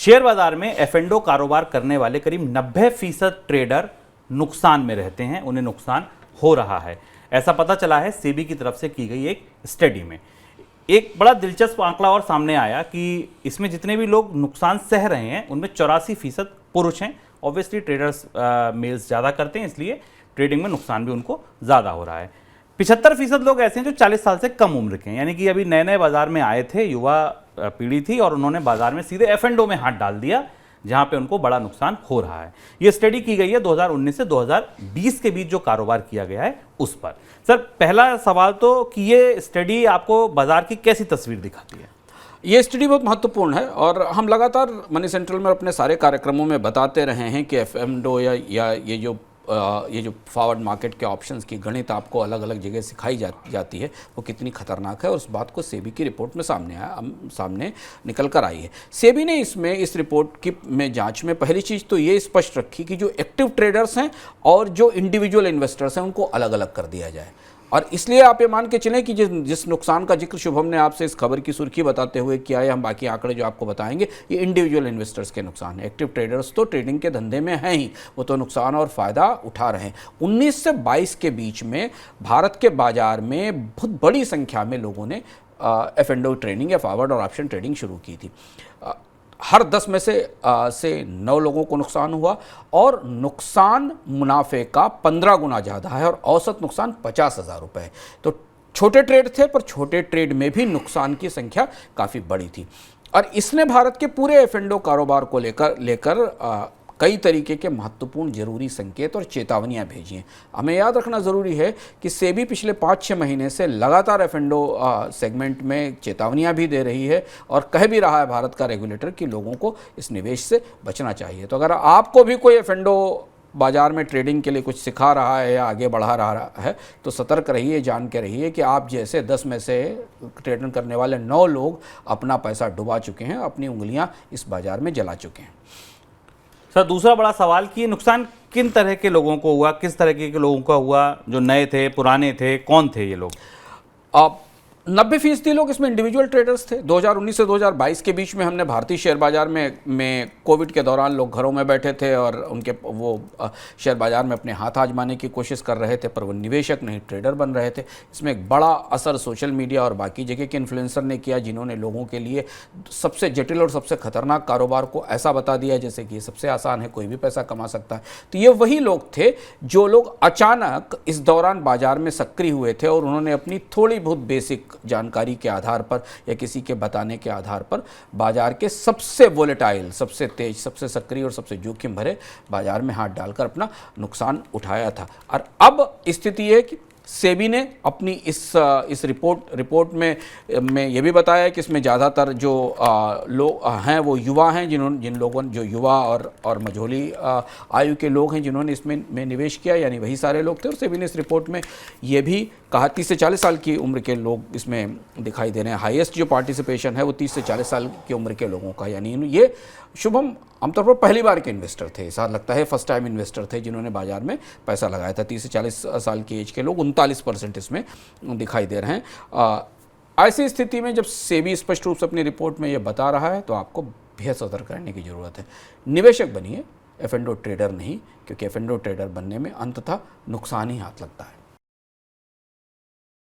Share बाजार में F&O कारोबार करने वाले करीब 90% ट्रेडर नुकसान में रहते हैं, उन्हें नुकसान हो रहा है। ऐसा पता चला है सेबी की तरफ से की गई एक स्टडी में। एक बड़ा दिलचस्प आंकड़ा और सामने आया कि इसमें जितने भी लोग नुकसान सह रहे हैं उनमें 84% पुरुष हैं। ऑब्वियसली ट्रेडर्स मेल्स ज़्यादा करते हैं, इसलिए ट्रेडिंग में नुकसान भी उनको ज़्यादा हो रहा है। 75% लोग ऐसे हैं जो 40 साल से कम उम्र के हैं, यानी कि अभी नए नए बाजार में आए थे, युवा पीढ़ी थी और उन्होंने बाजार में सीधे एफ&ओ में हाथ डाल दिया, जहां पे उनको बड़ा नुकसान हो रहा है। ये स्टडी की गई है 2019 से 2020 के बीच जो कारोबार किया गया है उस पर। सर, पहला सवाल तो कि ये स्टडी आपको बाजार की कैसी तस्वीर दिखाती है? ये स्टडी बहुत महत्वपूर्ण है और हम लगातार मनी सेंट्रल में अपने सारे कार्यक्रमों में बताते रहे हैं कि एफ&ओ या ये जो फॉरवर्ड मार्केट के ऑप्शंस की गणित आपको अलग अलग जगह सिखाई जाती है वो कितनी खतरनाक है, और उस बात को सेबी की रिपोर्ट में सामने निकल कर आई है। सेबी ने इस रिपोर्ट की जांच में पहली चीज़ तो ये स्पष्ट रखी कि जो एक्टिव ट्रेडर्स हैं और जो इंडिविजुअल इन्वेस्टर्स हैं उनको अलग अलग कर दिया जाए। और इसलिए आप ये मान के चलें कि जिस नुकसान का जिक्र शुभम ने आपसे इस खबर की सुर्खी बताते हुए किया है, हम बाकी आंकड़े जो आपको बताएंगे, ये इंडिविजुअल इन्वेस्टर्स के नुकसान है। एक्टिव ट्रेडर्स तो ट्रेडिंग के धंधे में हैं ही, वो तो नुकसान और फ़ायदा उठा रहे हैं। 19 से 22 के बीच में भारत के बाजार में बहुत बड़ी संख्या में लोगों ने एफ&ओ ट्रेडिंग या फॉरवर्ड और ऑप्शन ट्रेडिंग शुरू की थी। हर 10 में से 9 लोगों को नुकसान हुआ और नुकसान मुनाफे का 15 गुना ज़्यादा है और औसत नुकसान 50,000 रुपये है। तो छोटे ट्रेड थे, पर छोटे ट्रेड में भी नुकसान की संख्या काफ़ी बड़ी थी और इसने भारत के पूरे एफ&ओ कारोबार को लेकर कई तरीके के महत्वपूर्ण जरूरी संकेत और चेतावनियां भेजी हैं। हमें याद रखना ज़रूरी है कि सेबी पिछले 5-6 महीने से लगातार एफ&ओ सेगमेंट में चेतावनियां भी दे रही है और कह भी रहा है भारत का रेगुलेटर कि लोगों को इस निवेश से बचना चाहिए। तो अगर आपको भी कोई एफ&ओ बाजार में ट्रेडिंग के लिए कुछ सिखा रहा है या आगे बढ़ा रहा है तो सतर्क रहिए, जान के रहिए कि आप जैसे 10 में से ट्रेडिंग करने वाले 9 लोग अपना पैसा डुबा चुके हैं, अपनी उंगलियाँ इस बाजार में जला चुके हैं। सर, दूसरा बड़ा सवाल कि ये नुकसान किन तरह के लोगों को हुआ, किस तरह के लोगों का हुआ? जो नए थे, पुराने थे, कौन थे ये लोग? 90% लोग इसमें इंडिविजुअल ट्रेडर्स थे। 2019 से 2022 के बीच में हमने भारतीय शेयर बाजार में कोविड के दौरान लोग घरों में बैठे थे और उनके वो शेयर बाजार में अपने हाथ आजमाने की कोशिश कर रहे थे, पर वो निवेशक नहीं ट्रेडर बन रहे थे। इसमें एक बड़ा असर सोशल मीडिया और बाकी जगह के इन्फ्लुएंसर ने किया, जिन्होंने लोगों के लिए सबसे जटिल और सबसे खतरनाक कारोबार को ऐसा बता दिया जैसे कि ये सबसे आसान है, कोई भी पैसा कमा सकता है। तो ये वही लोग थे जो लोग अचानक इस दौरान बाजार में सक्रिय हुए थे और उन्होंने अपनी थोड़ी बहुत बेसिक जानकारी के आधार पर या किसी के बताने के आधार पर बाजार के सबसे वोलेटाइल, सबसे तेज, सबसे सक्रिय और सबसे जोखिम भरे बाजार में हाथ डालकर अपना नुकसान उठाया था। और अब स्थिति है कि सेबी ने अपनी इस रिपोर्ट में ये भी बताया कि इसमें ज़्यादातर जो लोग हैं वो युवा हैं, जिन लोगों जो युवा और मझोली आयु के लोग हैं जिन्होंने इसमें निवेश किया, यानी वही सारे लोग थे। और सेबी ने इस रिपोर्ट में ये भी कहा 30 से 40 साल की उम्र के लोग इसमें दिखाई दे रहे हैं। हाईएस्ट जो पार्टिसिपेशन है वो 30 से 40 साल की उम्र के लोगों का, यानी ये शुभम आमतौर पर पहली बार के इन्वेस्टर थे, ऐसा लगता है फर्स्ट टाइम इन्वेस्टर थे जिन्होंने बाजार में पैसा लगाया था। 30 से 40 साल की एज के लोग 39% इसमें दिखाई दे रहे हैं। ऐसी स्थिति में जब सेबी स्पष्ट रूप से अपनी रिपोर्ट में ये बता रहा है तो आपको बेहद सतर्क रहने की ज़रूरत है। निवेशक बनिए, एफ&ओ ट्रेडर नहीं, क्योंकि एफ&ओ ट्रेडर बनने में अंततः नुकसान ही हाथ लगता है।